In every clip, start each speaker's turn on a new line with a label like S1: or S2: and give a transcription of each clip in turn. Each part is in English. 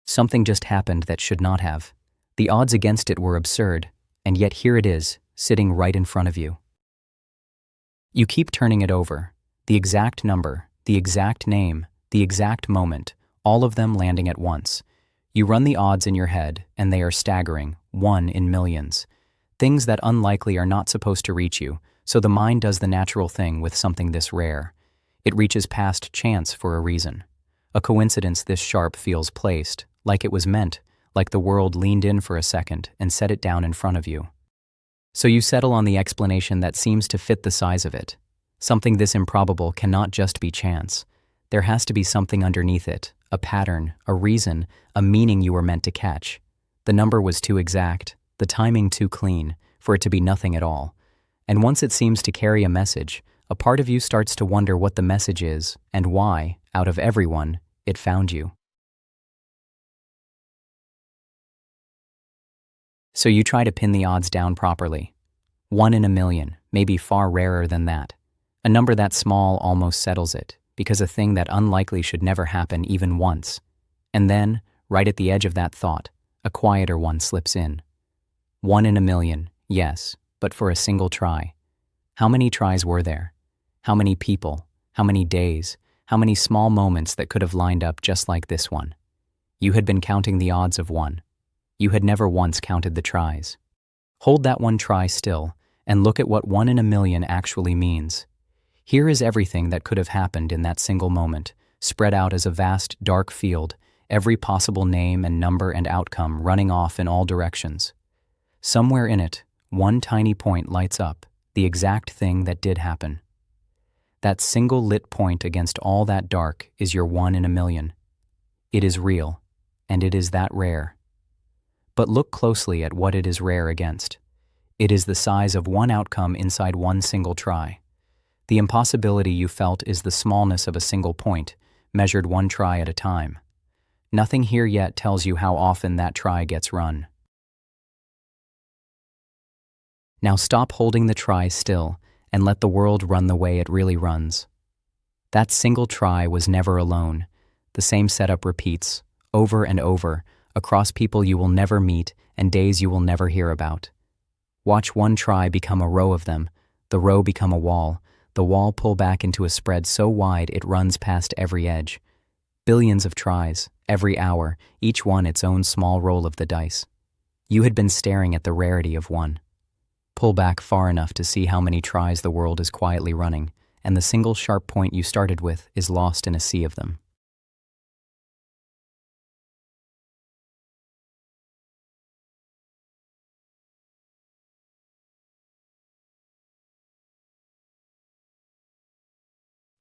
S1: Something just happened that should not have. The odds against it were absurd, and yet here it is, sitting right in front of you. You keep turning it over. The exact number, the exact name, the exact moment, all of them landing at once. You run the odds in your head, and they are staggering, 1 in millions. Things that unlikely are not supposed to reach you, so the mind does the natural thing with something this rare. It reaches past chance for a reason. A coincidence this sharp feels placed, like it was meant, like the world leaned in for a second and set it down in front of you. So you settle on the explanation that seems to fit the size of it. Something this improbable cannot just be chance. There has to be something underneath it, a pattern, a reason, a meaning you were meant to catch. The number was too exact, the timing too clean, for it to be nothing at all. And once it seems to carry a message, a part of you starts to wonder what the message is and why, out of everyone, it found you. So you try to pin the odds down properly. 1 in a million, maybe far rarer than that. A number that small almost settles it, because a thing that unlikely should never happen even once. And then, right at the edge of that thought, a quieter one slips in. 1 in a million, yes, but for a single try. How many tries were there? How many people? How many days? How many small moments that could have lined up just like this one? You had been counting the odds of one. You had never once counted the tries. Hold that one try still, and look at what 1 in a million actually means. Here is everything that could have happened in that single moment, spread out as a vast, dark field, every possible name and number and outcome running off in all directions. Somewhere in it, one tiny point lights up, the exact thing that did happen. That single lit point against all that dark is your 1 in a million. It is real, and it is that rare. But look closely at what it is rare against. It is the size of one outcome inside one single try. The impossibility you felt is the smallness of a single point, measured one try at a time. Nothing here yet tells you how often that try gets run. Now stop holding the try still and let the world run the way it really runs. That single try was never alone. The same setup repeats, over and over, across people you will never meet and days you will never hear about. Watch one try become a row of them, the row become a wall, the wall pull back into a spread so wide it runs past every edge. Billions of tries, every hour, each one its own small roll of the dice. You had been staring at the rarity of one. Pull back far enough to see how many tries the world is quietly running, and the single sharp point you started with is lost in a sea of them.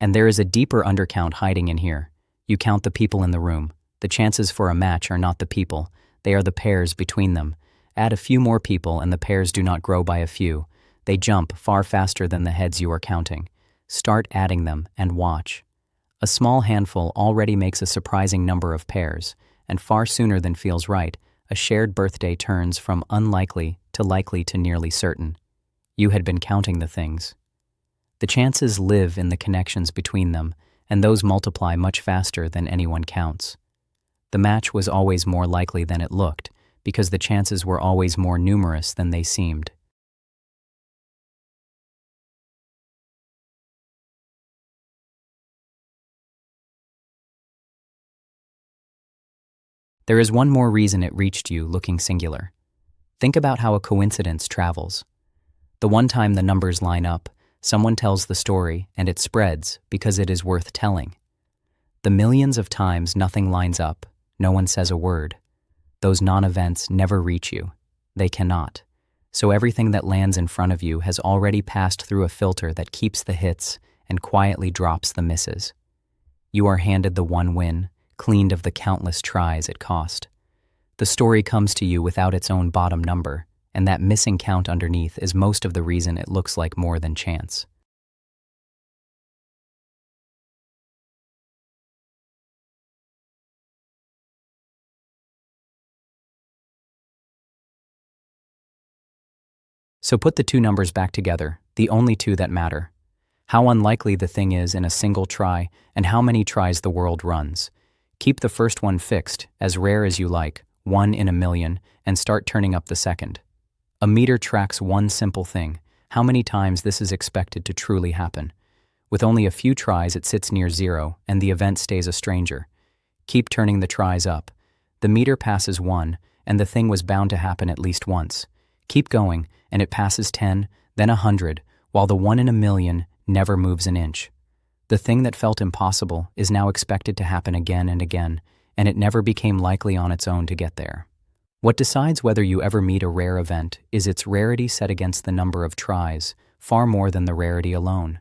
S1: And there is a deeper undercount hiding in here. You count the people in the room. The chances for a match are not the people, they are the pairs between them. Add a few more people and the pairs do not grow by a few. They jump far faster than the heads you are counting. Start adding them and watch. A small handful already makes a surprising number of pairs, and far sooner than feels right, a shared birthday turns from unlikely to likely to nearly certain. You had been counting the things. The chances live in the connections between them, and those multiply much faster than anyone counts. The match was always more likely than it looked, because the chances were always more numerous than they seemed. There is one more reason it reached you looking singular. Think about how a coincidence travels. The one time the numbers line up, someone tells the story and it spreads because it is worth telling. The millions of times nothing lines up, no one says a word. Those non-events never reach you. They cannot. So everything that lands in front of you has already passed through a filter that keeps the hits and quietly drops the misses. You are handed the one win, cleaned of the countless tries it cost. The story comes to you without its own bottom number, and that missing count underneath is most of the reason it looks like more than chance. So put the two numbers back together, the only two that matter. How unlikely the thing is in a single try, and how many tries the world runs. Keep the first one fixed, as rare as you like, 1 in a million, and start turning up the second. A meter tracks one simple thing: how many times this is expected to truly happen. With only a few tries, it sits near 0, and the event stays a stranger. Keep turning the tries up. The meter passes 1, and the thing was bound to happen at least once. Keep going, and it passes 10, then 100, while the 1 in a million never moves an inch. The thing that felt impossible is now expected to happen again and again, and it never became likely on its own to get there. What decides whether you ever meet a rare event is its rarity set against the number of tries, far more than the rarity alone.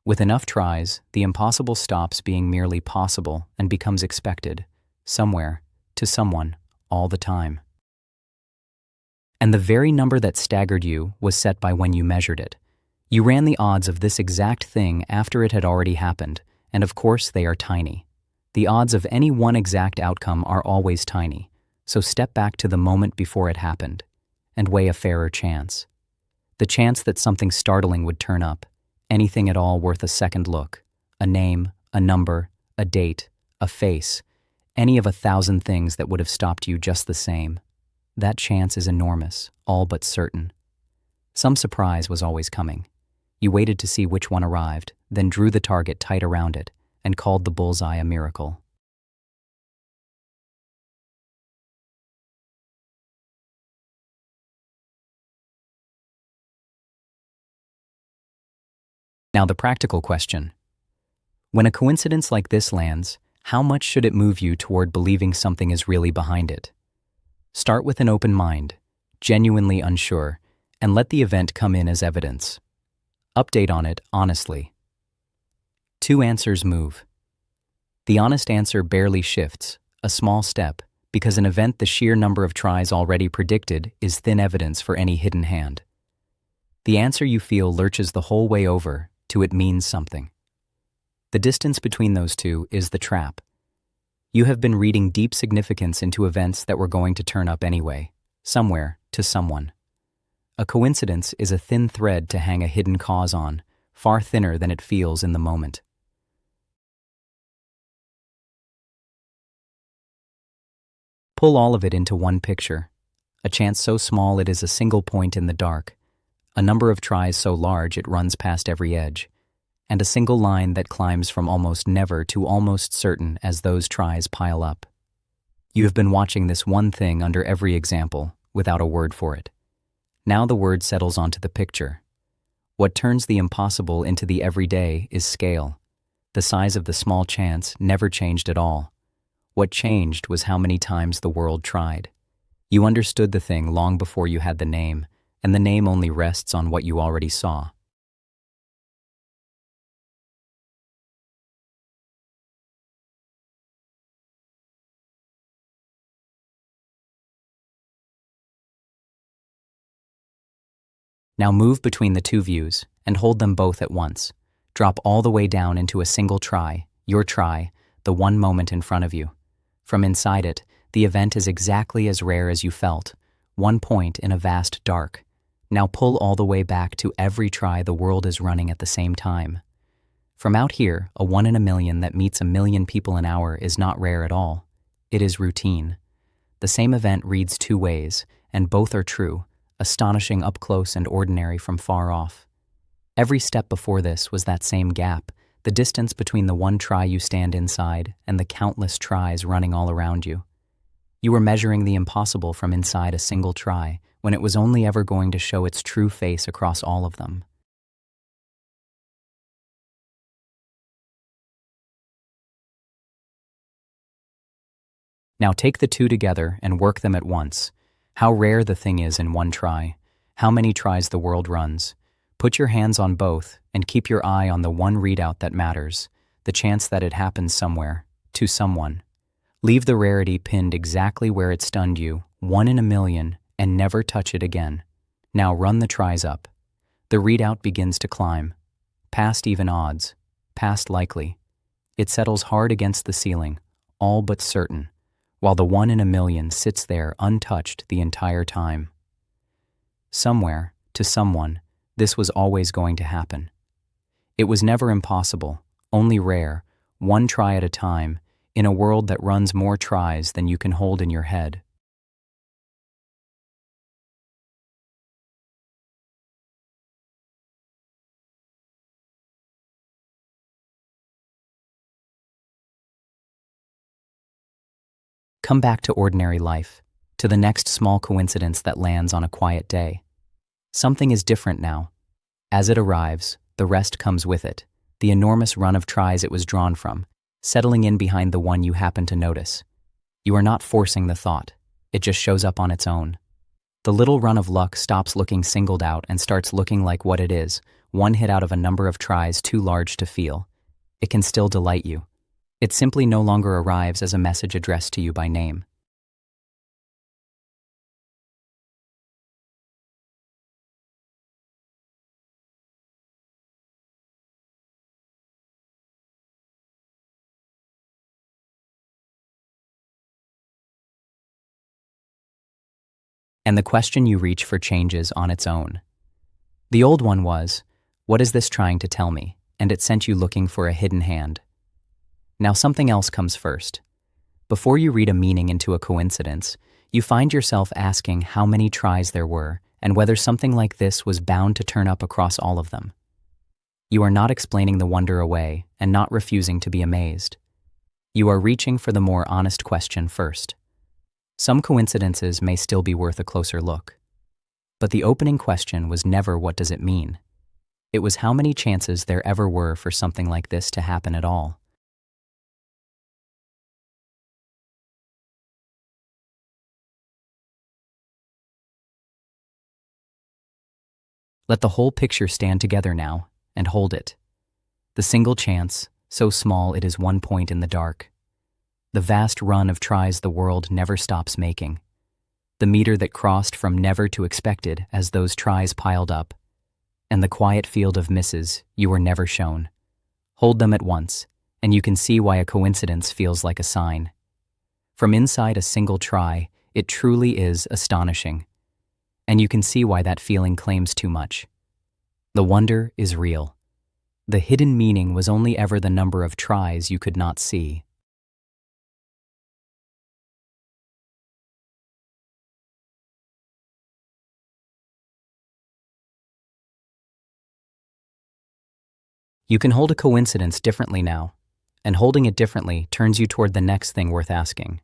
S1: With enough tries, the impossible stops being merely possible and becomes expected, somewhere, to someone, all the time. And the very number that staggered you was set by when you measured it. You ran the odds of this exact thing after it had already happened, and of course they are tiny. The odds of any one exact outcome are always tiny, so step back to the moment before it happened, and weigh a fairer chance. The chance that something startling would turn up, anything at all worth a second look, a name, a number, a date, a face, any of 1,000 things that would have stopped you just the same. That chance is enormous, all but certain. Some surprise was always coming. You waited to see which one arrived, then drew the target tight around it, and called the bullseye a miracle. Now the practical question. When a coincidence like this lands, how much should it move you toward believing something is really behind it? Start with an open mind, genuinely unsure, and let the event come in as evidence. Update on it honestly. 2 answers move. The honest answer barely shifts, a small step, because an event the sheer number of tries already predicted is thin evidence for any hidden hand. The answer you feel lurches the whole way over to it means something. The distance between those two is the trap. You have been reading deep significance into events that were going to turn up anyway, somewhere, to someone. A coincidence is a thin thread to hang a hidden cause on, far thinner than it feels in the moment. Pull all of it into one picture. A chance so small it is a single point in the dark, a number of tries so large it runs past every edge, and a single line that climbs from almost never to almost certain as those tries pile up. You have been watching this one thing under every example, without a word for it. Now the word settles onto the picture. What turns the impossible into the everyday is scale. The size of the small chance never changed at all. What changed was how many times the world tried. You understood the thing long before you had the name, and the name only rests on what you already saw. Now move between the two views and hold them both at once. Drop all the way down into a single try, your try, the one moment in front of you. From inside it, the event is exactly as rare as you felt, one point in a vast dark. Now pull all the way back to every try the world is running at the same time. From out here, a 1 in a million that meets 1 million people an hour is not rare at all. It is routine. The same event reads 2 ways, and both are true, astonishing up close and ordinary from far off. Every step before this was that same gap, the distance between the one try you stand inside and the countless tries running all around you. You were measuring the impossible from inside a single try, when it was only ever going to show its true face across all of them. Now take the two together and work them at once. How rare the thing is in one try, how many tries the world runs. Put your hands on both and keep your eye on the one readout that matters, the chance that it happens somewhere, to someone. Leave the rarity pinned exactly where it stunned you, 1 in a million, and never touch it again. Now run the tries up. The readout begins to climb, past even odds, past likely. It settles hard against the ceiling, all but certain, while the 1 in a million sits there untouched the entire time. Somewhere, to someone, this was always going to happen. It was never impossible, only rare, one try at a time, in a world that runs more tries than you can hold in your head. Come back to ordinary life, to the next small coincidence that lands on a quiet day. Something is different now. As it arrives, the rest comes with it, the enormous run of tries it was drawn from, settling in behind the one you happen to notice. You are not forcing the thought. It just shows up on its own. The little run of luck stops looking singled out and starts looking like what it is, one hit out of a number of tries too large to feel. It can still delight you. It simply no longer arrives as a message addressed to you by name. And the question you reach for changes on its own. The old one was, what is this trying to tell me? And it sent you looking for a hidden hand. Now something else comes first. Before you read a meaning into a coincidence, you find yourself asking how many tries there were and whether something like this was bound to turn up across all of them. You are not explaining the wonder away and not refusing to be amazed. You are reaching for the more honest question first. Some coincidences may still be worth a closer look. But the opening question was never what does it mean? It was how many chances there ever were for something like this to happen at all. Let the whole picture stand together now, and hold it. The single chance, so small it is one point in the dark. The vast run of tries the world never stops making. The meter that crossed from never to expected as those tries piled up. And the quiet field of misses you were never shown. Hold them at once, and you can see why a coincidence feels like a sign. From inside a single try, it truly is astonishing. And you can see why that feeling claims too much. The wonder is real. The hidden meaning was only ever the number of tries you could not see. You can hold a coincidence differently now, and holding it differently turns you toward the next thing worth asking.